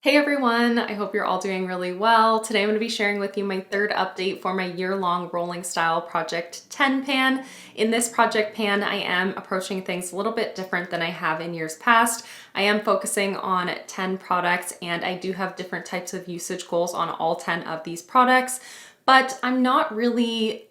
Hey everyone, I hope you're all doing really well. Today I'm going to be sharing with you my third update for my year-long rolling style Project 10 pan. In this project pan, I am approaching things a little bit different than I have in years past. I am focusing on 10 products and I do have different types of usage goals on all 10 of these products, but I'm not really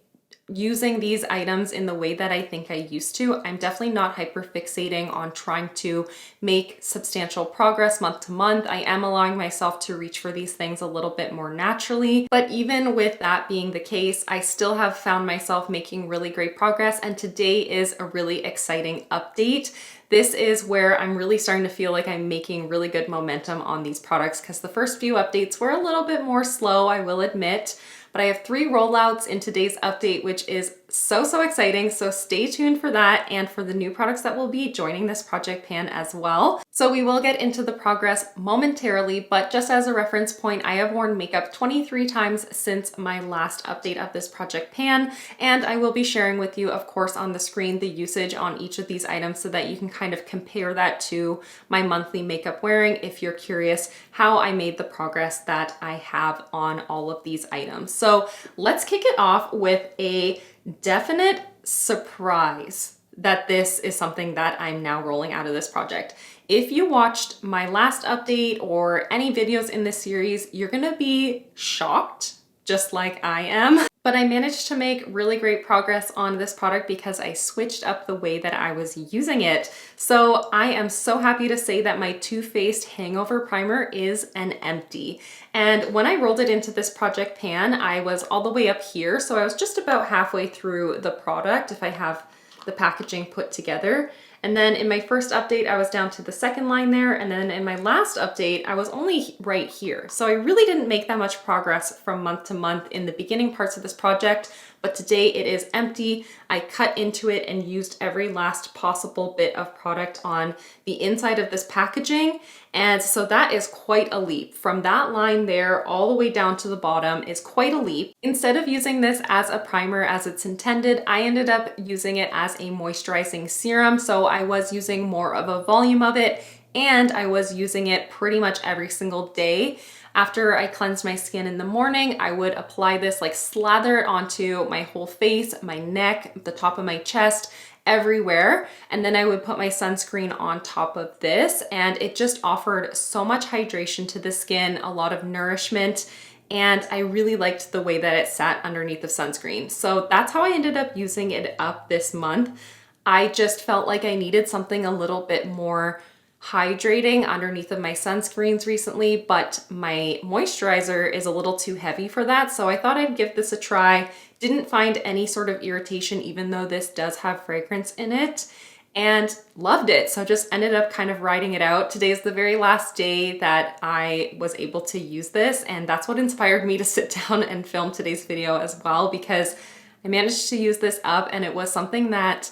using these items in the way that I think I used to. I'm definitely not hyper fixating on trying to make substantial progress month to month. I am allowing myself to reach for these things a little bit more naturally. But even with that being the case, I still have found myself making really great progress. And today is a really exciting update. This is where I'm really starting to feel like I'm making really good momentum on these products because the first few updates were a little bit more slow, I will admit. But I have 3 rollouts in today's update, which is so exciting. So stay tuned for that and for the new products that will be joining this project pan as well. So we will get into the progress momentarily, but just as a reference point, I have worn makeup 23 times since my last update of this project pan. And I will be sharing with you, of course, on the screen, the usage on each of these items so that you can kind of compare that to my monthly makeup wearing if you're curious how I made the progress that I have on all of these items. So let's kick it off with a definite surprise that this is something that I'm now rolling out of this project. If you watched my last update or any videos in this series, you're gonna be shocked, just like I am. But I managed to make really great progress on this product because I switched up the way that I was using it. So I am so happy to say that my Too Faced Hangover Primer is an empty. And when I rolled it into this project pan, I was all the way up here. So I was just about halfway through the product if I have the packaging put together. And then in my first update, I was down to the second line there. And then in my last update, I was only right here. So I really didn't make that much progress from month to month in the beginning parts of this project, but today it is empty. I cut into it and used every last possible bit of product on the inside of this packaging. And so that is quite a leap. From that line there all the way down to the bottom is quite a leap. Instead of using this as a primer as it's intended, I ended up using it as a moisturizing serum. So I was using more of a volume of it and I was using it pretty much every single day. After I cleansed my skin in the morning, I would apply this, like slather it onto my whole face, my neck, the top of my chest, everywhere. And then I would put my sunscreen on top of this and it just offered so much hydration to the skin, a lot of nourishment. And I really liked the way that it sat underneath the sunscreen. So that's how I ended up using it up this month. I just felt like I needed something a little bit more hydrating underneath of my sunscreens recently, but my moisturizer is a little too heavy for that. So I thought I'd give this a try. Didn't find any sort of irritation, even though this does have fragrance in it, and loved it. So just ended up kind of riding it out. Today is the very last day that I was able to use this. And that's what inspired me to sit down and film today's video as well, because I managed to use this up and it was something that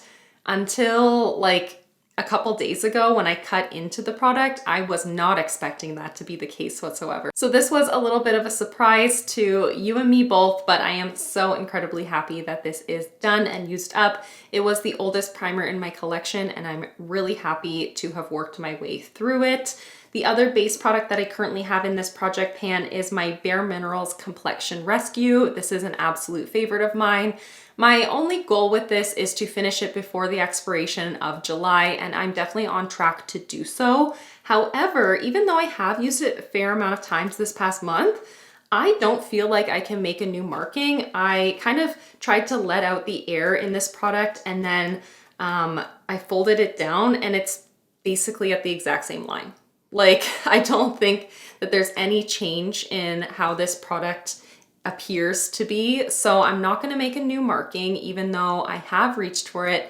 until like a couple days ago when I cut into the product, I was not expecting that to be the case whatsoever. So this was a little bit of a surprise to you and me both, but I am so incredibly happy that this is done and used up. It was the oldest primer in my collection and I'm really happy to have worked my way through it. The other base product that I currently have in this project pan is my Bare Minerals Complexion Rescue. This is an absolute favorite of mine. My only goal with this is to finish it before the expiration of July, and I'm definitely on track to do so. However, even though I have used it a fair amount of times this past month, I don't feel like I can make a new marking. I kind of tried to let out the air in this product and then I folded it down and it's basically at the exact same line. Like, I don't think that there's any change in how this product appears to be. So I'm not going to make a new marking, even though I have reached for it.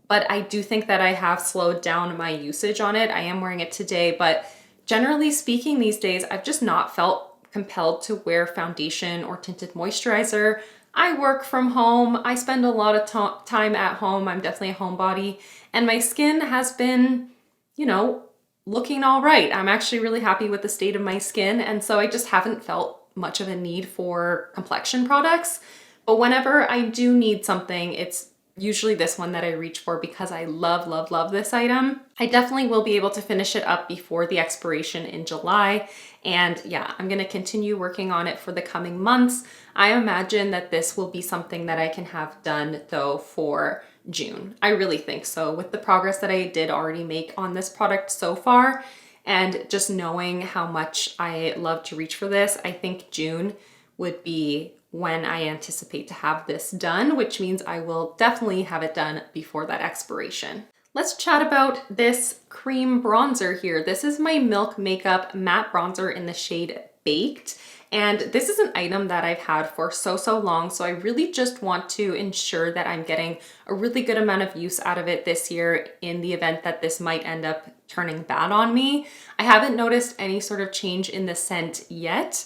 But I do think that I have slowed down my usage on it. I am wearing it today, but generally speaking these days, I've just not felt compelled to wear foundation or tinted moisturizer. I work from home. I spend a lot of time at home. I'm definitely a homebody. And my skin has been, you know, looking all right. I'm actually really happy with the state of my skin. And so I just haven't felt much of a need for complexion products. But whenever I do need something, it's usually this one that I reach for because I love, love, love this item. I definitely will be able to finish it up before the expiration in July. And yeah, I'm gonna continue working on it for the coming months. I imagine that this will be something that I can have done though for June. I really think so. With the progress that I did already make on this product so far, and just knowing how much I love to reach for this, I think June would be when I anticipate to have this done, which means I will definitely have it done before that expiration. Let's chat about this cream bronzer here. This is my Milk Makeup matte bronzer in the shade Baked. And this is an item that I've had for so long. So I really just want to ensure that I'm getting a really good amount of use out of it this year in the event that this might end up turning bad on me. I haven't noticed any sort of change in the scent yet,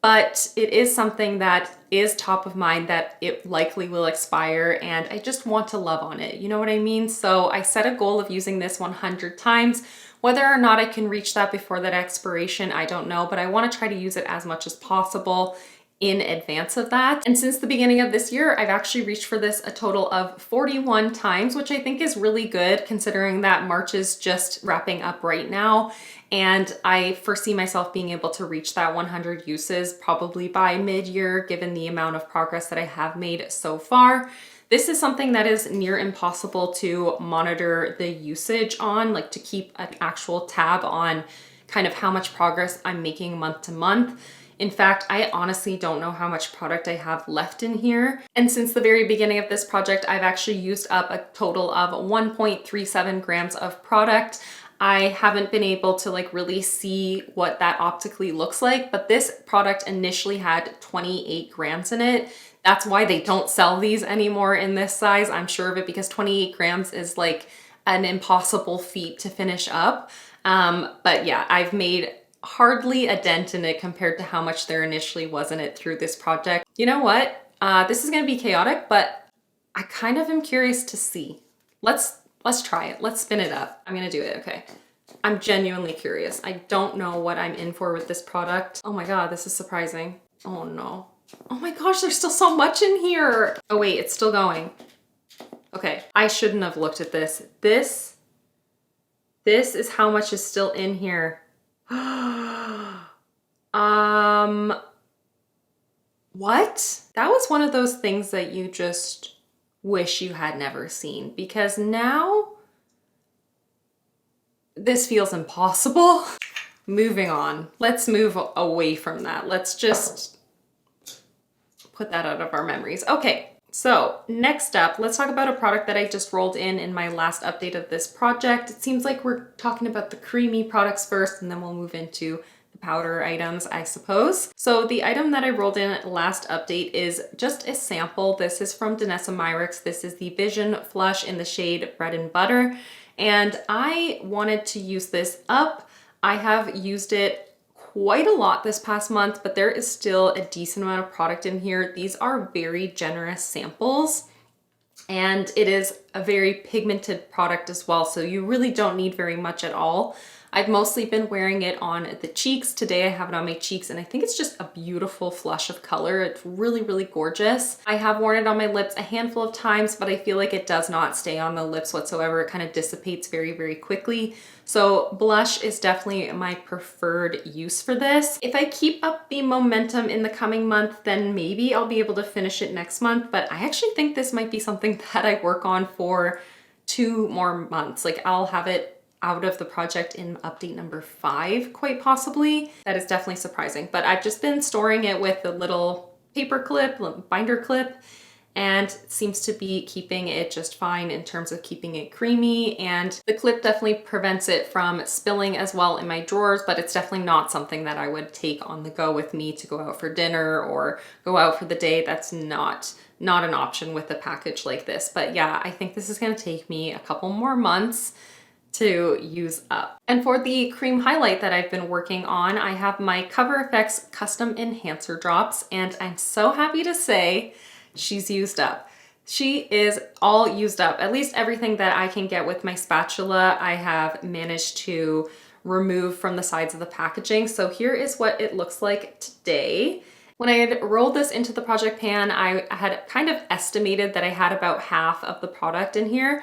but it is something that is top of mind that it likely will expire and I just want to love on it. You know what I mean? So I set a goal of using this 100 times. Whether or not I can reach that before that expiration, I don't know, but I want to try to use it as much as possible in advance of that. And since the beginning of this year, I've actually reached for this a total of 41 times, which I think is really good considering that March is just wrapping up right now. And I foresee myself being able to reach that 100 uses probably by mid-year, given the amount of progress that I have made so far. This is something that is near impossible to monitor the usage on, like to keep an actual tab on kind of how much progress I'm making month to month. In fact, I honestly don't know how much product I have left in here. And since the very beginning of this project, I've actually used up a total of 1.37 grams of product. I haven't been able to like really see what that optically looks like, but this product initially had 28 grams in it. That's why they don't sell these anymore in this size. I'm sure of it because 28 grams is like an impossible feat to finish up. But yeah, I've made hardly a dent in it compared to how much there initially was in it through this project. You know what? This is gonna be chaotic, but I kind of am curious to see. Let's try it. Let's spin it up. I'm gonna do it, okay. I'm genuinely curious. I don't know what I'm in for with this product. Oh my God, this is surprising. Oh no. Oh my gosh, there's still so much in here. Oh wait, it's still going. Okay, I shouldn't have looked at this. This is how much is still in here. What? That was one of those things that you just wish you had never seen, because now this feels impossible. Moving on. Let's move away from that. Let's just put that out of our memories. Okay, so next up, let's talk about a product that I just rolled in my last update of this project. It seems like we're talking about the creamy products first, and then we'll move into the powder items, I suppose. So the item that I rolled in last update is just a sample. This is from Danessa Myricks. This is the Vision Flush in the shade Bread and Butter. And I wanted to use this up. I have used it quite a lot this past month, but there is still a decent amount of product in here. These are very generous samples, and it is a very pigmented product as well, so you really don't need very much at all. I've mostly been wearing it on the cheeks. Today I have it on my cheeks, and I think it's just a beautiful flush of color. It's really, really gorgeous. I have worn it on my lips a handful of times, but I feel like it does not stay on the lips whatsoever. It kind of dissipates very, very quickly. So blush is definitely my preferred use for this. If I keep up the momentum in the coming month, then maybe I'll be able to finish it next month, but I actually think this might be something that I work on for 2 more months. Like I'll have it out of the project in update number 5, quite possibly. That is definitely surprising, but I've just been storing it with a little paper clip, binder clip, and it seems to be keeping it just fine in terms of keeping it creamy. And the clip definitely prevents it from spilling as well in my drawers, but it's definitely not something that I would take on the go with me to go out for dinner or go out for the day. That's not an option with a package like this. But yeah, I think this is gonna take me a couple more months to use up. And for the cream highlight that I've been working on, I have my Cover FX Custom Enhancer Drops, and I'm so happy to say she's used up. She is all used up. At least everything that I can get with my spatula, I have managed to remove from the sides of the packaging. So here is what it looks like today. When I had rolled this into the project pan, I had kind of estimated that I had about half of the product in here.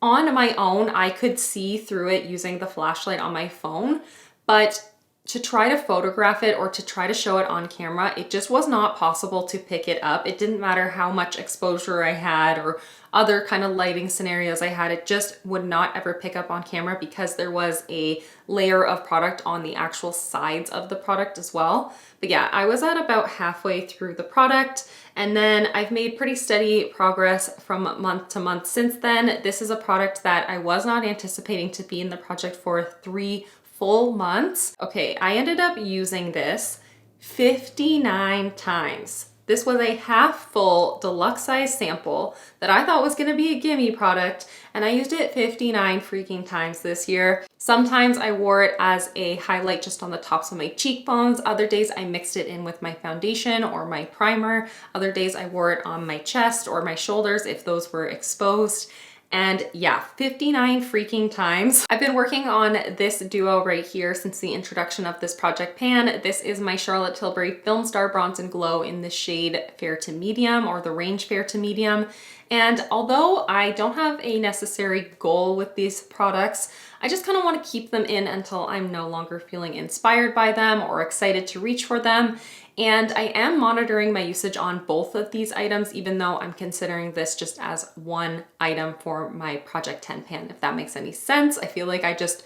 On my own, I could see through it using the flashlight on my phone, but to try to photograph it or to try to show it on camera, it just was not possible to pick it up. It didn't matter how much exposure I had or other kind of lighting scenarios I had, it just would not ever pick up on camera because there was a layer of product on the actual sides of the product as well. But yeah, I was at about halfway through the product, and then I've made pretty steady progress from month to month since then. This is a product that I was not anticipating to be in the project for 3 full months. Okay, I ended up using this 59 times. This was a half full deluxe size sample that I thought was gonna be a gimme product, and I used it 59 freaking times this year. Sometimes I wore it as a highlight just on the tops of my cheekbones. Other days I mixed it in with my foundation or my primer. Other days I wore it on my chest or my shoulders if those were exposed. And yeah, 59 freaking times. I've been working on this duo right here since the introduction of this project pan. This is my Charlotte Tilbury Filmstar Bronze and Glow in the shade Fair to Medium, or the range Fair to Medium. And although I don't have a necessary goal with these products, I just kind of want to keep them in until I'm no longer feeling inspired by them or excited to reach for them. And I am monitoring my usage on both of these items, even though I'm considering this just as one item for my Project 10 pan, if that makes any sense. I feel like I just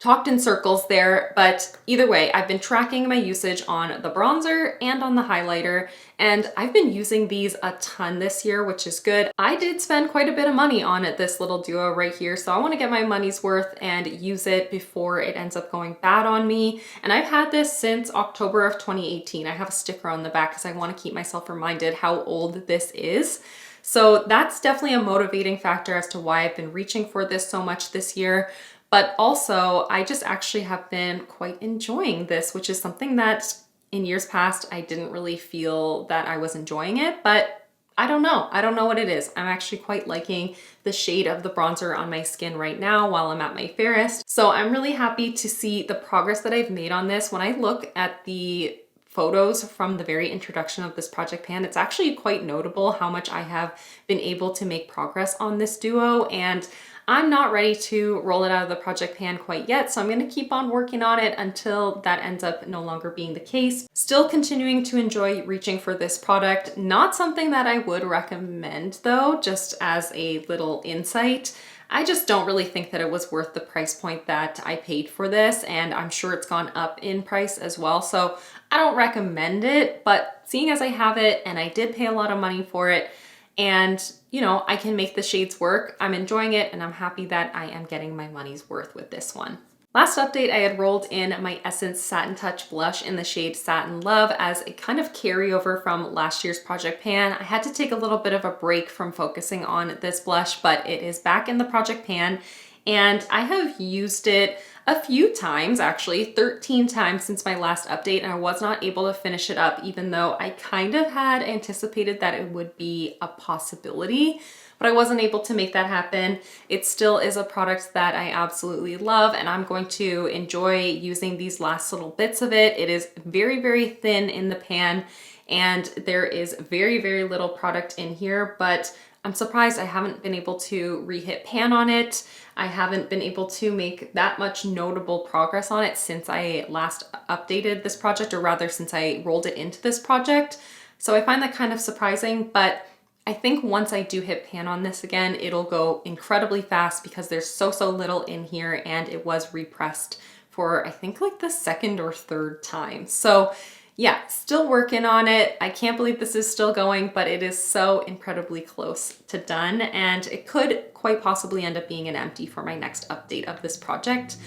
talked in circles there, but either way, I've been tracking my usage on the bronzer and on the highlighter, and I've been using these a ton this year, which is good. I did spend quite a bit of money on it, this little duo right here, so I want to get my money's worth and use it before it ends up going bad on me. And I've had this since October of 2018. I have a sticker on the back because I want to keep myself reminded how old this is. So that's definitely a motivating factor as to why I've been reaching for this so much this year. But also, I just actually have been quite enjoying this, which is something that in years past, I didn't really feel that I was enjoying it, but I don't know. I don't know what it is. I'm actually quite liking the shade of the bronzer on my skin right now while I'm at my fairest. So I'm really happy to see the progress that I've made on this. When I look at the photos from the very introduction of this project pan, it's actually quite notable how much I have been able to make progress on this duo, and I'm not ready to roll it out of the project pan quite yet, so I'm gonna keep on working on it until that ends up no longer being the case. Still continuing to enjoy reaching for this product. Not something that I would recommend though, just as a little insight. I just don't really think that it was worth the price point that I paid for this, and I'm sure it's gone up in price as well, so I don't recommend it, but seeing as I have it and I did pay a lot of money for it, and you know, I can make the shades work, I'm enjoying it, and I'm happy that I am getting my money's worth with this one. Last update, I had rolled in my Essence Satin Touch blush in the shade Satin Love as a kind of carryover from last year's project pan. I had to take a little bit of a break from focusing on this blush, but it is back in the project pan, and I have used it a few times, actually 13 times since my last update, and I was not able to finish it up, even though I kind of had anticipated that it would be a possibility, but I wasn't able to make that happen. It still is a product that I absolutely love, and I'm going to enjoy using these last little bits of it. It is very, very thin in the pan, and there is very, very little product in here, but I'm surprised I haven't been able to re-hit pan on it. I haven't been able to make that much notable progress on it since I last updated this project, or rather since I rolled it into this project. So I find that kind of surprising, but I think once I do hit pan on this again, it'll go incredibly fast because there's so little in here, and it was repressed for I think like the second or third time. So yeah, still working on it. I can't believe this is still going, but it is so incredibly close to done, and it could quite possibly end up being an empty for my next update of this project.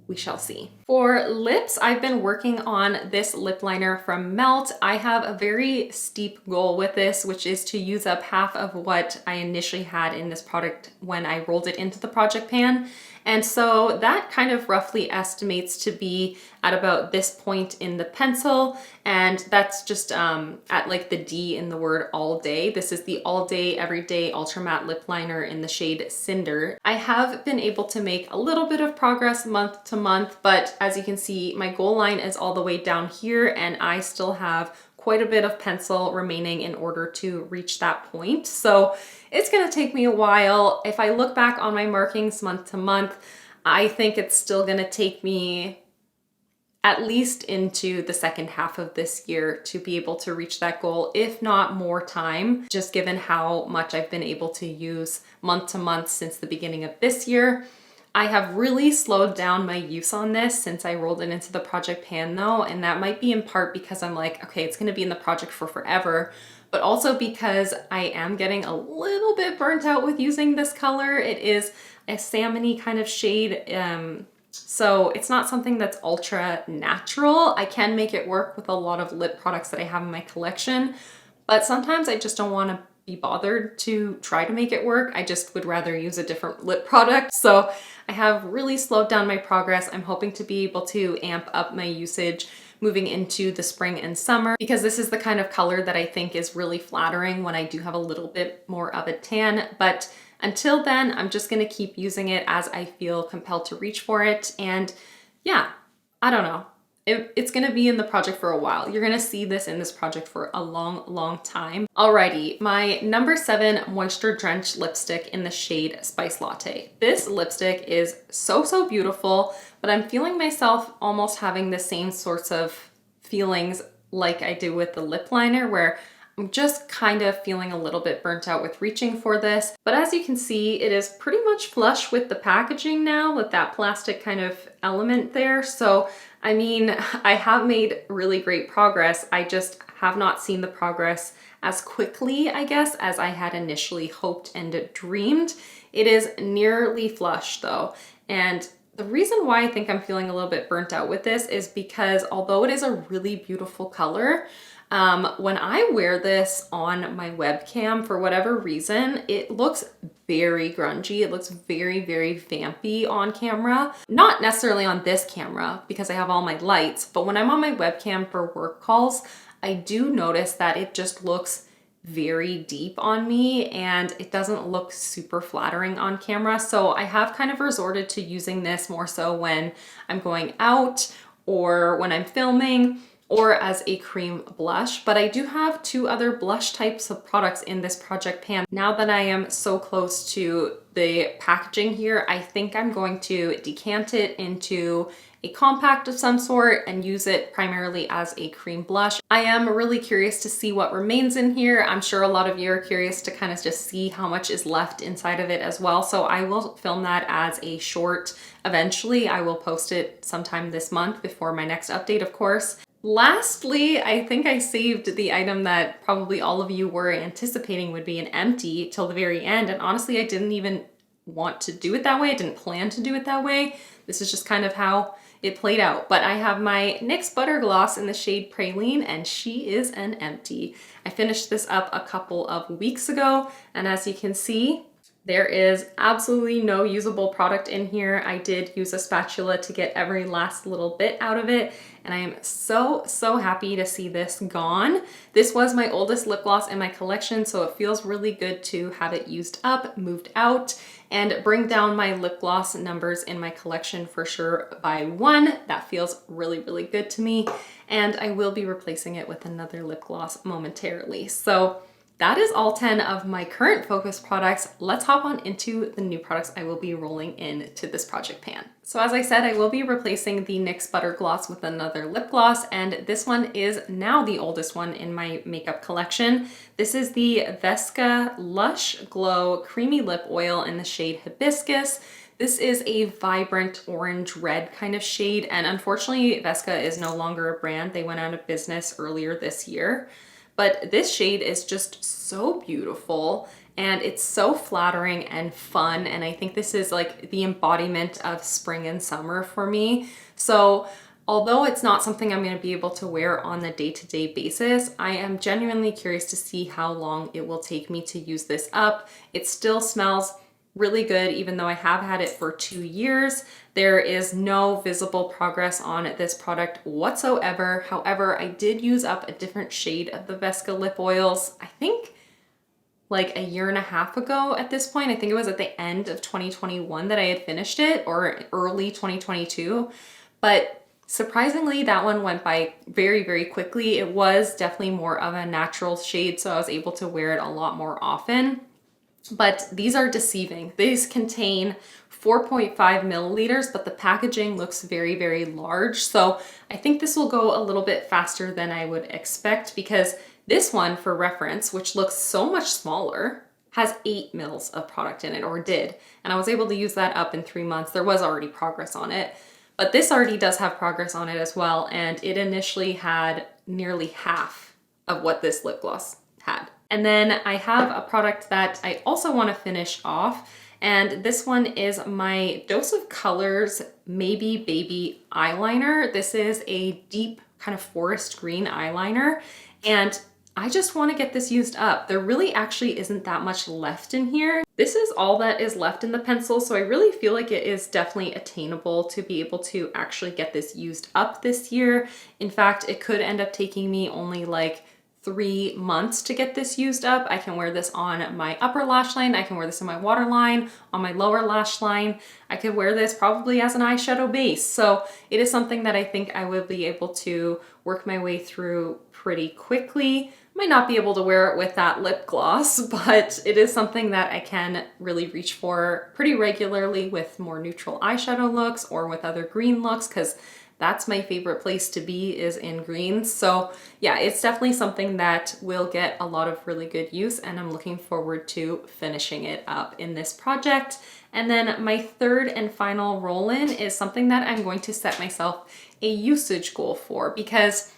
We shall see. For lips, I've been working on this lip liner from Melt. I have a very steep goal with this, which is to use up half of what I initially had in this product when I rolled it into the project pan. And so that kind of roughly estimates to be at about this point in the pencil, and that's just at like the D in the word Allday. This is the Allday Everyday Ultra Matte Lip Liner in the shade Cinder. I have been able to make a little bit of progress month to month, but as you can see, my goal line is all the way down here, and I still have quite a bit of pencil remaining in order to reach that point. So it's gonna take me a while. If I look back on my markings month to month, I think it's still gonna take me at least into the second half of this year to be able to reach that goal, if not more time, just given how much I've been able to use month to month since the beginning of this year. I have really slowed down my use on this since I rolled it into the project pan though, and that might be in part because I'm like, okay, it's gonna be in the project for forever, but also because I am getting a little bit burnt out with using this color. It is a salmony kind of shade, so it's not something that's ultra natural. I can make it work with a lot of lip products that I have in my collection, but sometimes I just don't want to be bothered to try to make it work. I just would rather use a different lip product. So I have really slowed down my progress. I'm hoping to be able to amp up my usage moving into the spring and summer, because this is the kind of color that I think is really flattering when I do have a little bit more of a tan. But until then, I'm just gonna keep using it as I feel compelled to reach for it. And yeah, I don't know. It's gonna be in the project for a while. You're gonna see this in this project for a long, long time. Alrighty, my number 7 Moisture Drench lipstick in the shade Spice Latte. This lipstick is so beautiful, but I'm feeling myself almost having the same sorts of feelings like I do with the lip liner, where I'm just kind of feeling a little bit burnt out with reaching for this. But as you can see, it is pretty much flush with the packaging now, with that plastic kind of element there. So, I mean, I have made really great progress. I just have not seen the progress as quickly, I guess, as I had initially hoped and dreamed. It is nearly flush though. And the reason why I think I'm feeling a little bit burnt out with this is because although it is a really beautiful color, when I wear this on my webcam, for whatever reason, it looks very grungy. It looks very vampy on camera. Not necessarily on this camera because I have all my lights, but when I'm on my webcam for work calls, I do notice that it just looks very deep on me and it doesn't look super flattering on camera. So I have kind of resorted to using this more so when I'm going out or when I'm filming, or as a cream blush. But I do have 2 other blush types of products in this project pan. Now that I am so close to the packaging here, I think I'm going to decant it into a compact of some sort and use it primarily as a cream blush. I am really curious to see what remains in here. I'm sure a lot of you are curious to kind of just see how much is left inside of it as well. So I will film that as a short eventually. I will post it sometime this month before my next update, of course. Lastly, I think I saved the item that probably all of you were anticipating would be an empty till the very end. And honestly, I didn't even want to do it that way. I didn't plan to do it that way. This is just kind of how it played out. But I have my NYX Butter Gloss in the shade Praline, and she is an empty. I finished this up a couple of weeks ago, and as you can see, there is absolutely no usable product in here. I did use a spatula to get every last little bit out of it, and I am so happy to see this gone. This was my oldest lip gloss in my collection, so it feels really good to have it used up, moved out, and bring down my lip gloss numbers in my collection for sure by 1. That feels really good to me, and I will be replacing it with another lip gloss momentarily. So that is all 10 of my current focus products. Let's hop on into the new products I will be rolling into this project pan. So as I said, I will be replacing the NYX Butter Gloss with another lip gloss, and this one is now the oldest one in my makeup collection. This is the Vesca Lush Glow Creamy Lip Oil in the shade Hibiscus. This is a vibrant orange red kind of shade, and unfortunately Vesca is no longer a brand. They went out of business earlier this year. But this shade is just so beautiful and it's so flattering and fun. And I think this is like the embodiment of spring and summer for me. So although it's not something I'm gonna be able to wear on the day-to-day basis, I am genuinely curious to see how long it will take me to use this up. It still smells really good, even though I have had it for 2 years. There is no visible progress on this product whatsoever. However, I did use up a different shade of the Vesca lip oils, I think like a year and a half ago at this point. I think it was at the end of 2021 that I had finished it, or early 2022. But Surprisingly, that one went by very, very quickly. It was definitely more of a natural shade, so I was able to wear it a lot more often. But these are deceiving. These contain 4.5 milliliters, but the packaging looks very, very large. So I think this will go a little bit faster than I would expect, because this one, for reference, which looks so much smaller, has 8 mils of product in it, or did. And I was able to use that up in 3 months. There was already progress on it. But this already does have progress on it as well, and it initially had nearly half of what this lip gloss had. And then I have a product that I also want to finish off, and this one is my Dose of Colors Maybe Baby eyeliner. This is a deep kind of forest green eyeliner, and I just want to get this used up. There really actually isn't that much left in here. This is all that is left in the pencil, so I really feel like it is definitely attainable to be able to actually get this used up this year. In fact, it could end up taking me only like 3 months to get this used up. I can wear this on my upper lash line, I can wear this in my waterline, on my lower lash line. I could wear this probably as an eyeshadow base. So it is something that I think I will be able to work my way through pretty quickly. Might not be able to wear it with that lip gloss, but it is something that I can really reach for pretty regularly with more neutral eyeshadow looks or with other green looks, because that's my favorite place to be, is in greens. So yeah, it's definitely something that will get a lot of really good use, and I'm looking forward to finishing it up in this project. And then my third and final roll-in is something that I'm going to set myself a usage goal for, because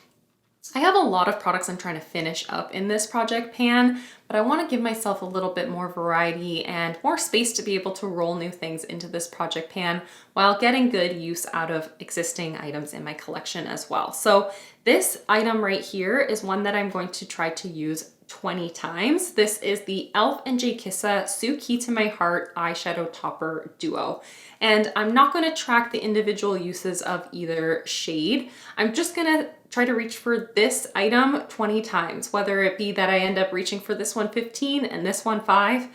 I have a lot of products I'm trying to finish up in this project pan, but I want to give myself a little bit more variety and more space to be able to roll new things into this project pan while getting good use out of existing items in my collection as well. So this item right here is one that I'm going to try to use 20 times. This is the e.l.f. and Jkissa Tsuki to My Heart Eyeshadow Topper Duo. And I'm not going to track the individual uses of either shade. I'm just going to try to reach for this item 20 times, whether it be that I end up reaching for this one 15 and this one 5.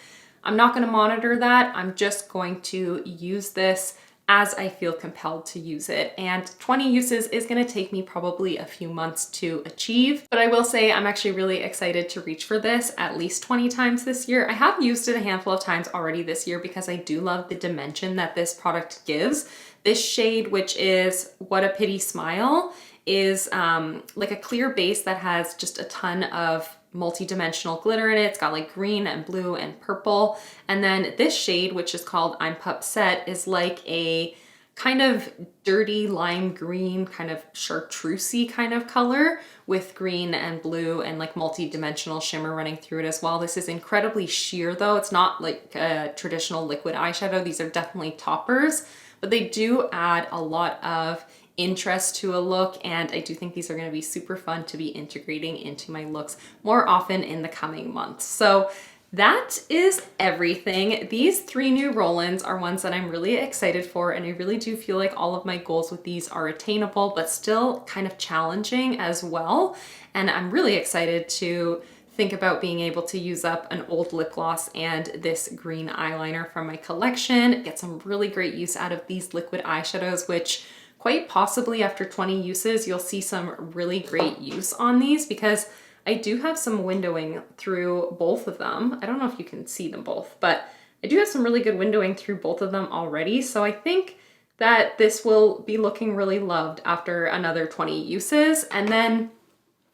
I'm not going to monitor that. I'm just going to use this as I feel compelled to use it. And 20 uses is going to take me probably a few months to achieve, but I will say I'm actually really excited to reach for this at least 20 times this year. I have used it a handful of times already this year because I do love the dimension that this product gives. This shade, which is What a Pity Smile, is like a clear base that has just a ton of multi-dimensional glitter in it. It's got like green and blue and purple. And then this shade, which is called I'm Pupset, is like a kind of dirty lime green, kind of chartreusey kind of color with green and blue and like multi-dimensional shimmer running through it as well. This is incredibly sheer though. It's not like a traditional liquid eyeshadow. These are definitely toppers, but they do add a lot of interest to a look, and I do think these are going to be super fun to be integrating into my looks more often in the coming months. So that is everything. These 3 new roll-ins are ones that I'm really excited for, and I really do feel like all of my goals with these are attainable, but still kind of challenging as well. And I'm really excited to think about being able to use up an old lip gloss and this green eyeliner from my collection, get some really great use out of these liquid eyeshadows, which quite possibly after 20 uses, you'll see some really great use on these, because I do have some windowing through both of them. I don't know if you can see them both, but I do have some really good windowing through both of them already. So I think that this will be looking really loved after another 20 uses. And then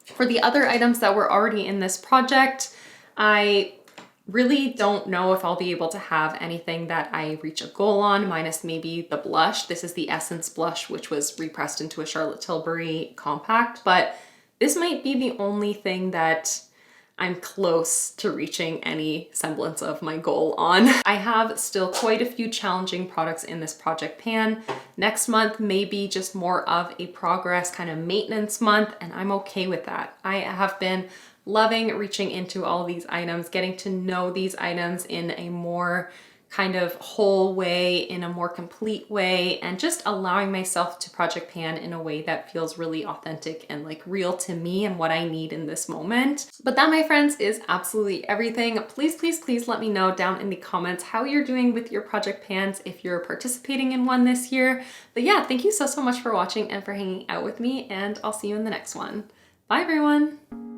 for the other items that were already in this project, I really don't know if I'll be able to have anything that I reach a goal on, minus maybe the blush. This is the Essence blush, which was repressed into a Charlotte Tilbury compact, but this might be the only thing that I'm close to reaching any semblance of my goal on. I have still quite a few challenging products in this project pan. Next month may be just more of a progress kind of maintenance month, and I'm okay with that. I have been loving reaching into all these items, getting to know these items in a more kind of whole way, in a more complete way, and just allowing myself to project pan in a way that feels really authentic and like real to me and what I need in this moment. But that, my friends, is absolutely everything. Please, please, please let me know down in the comments how you're doing with your project pans, if you're participating in one this year. But yeah, thank you so much for watching and for hanging out with me, and I'll see you in the next one. Bye everyone.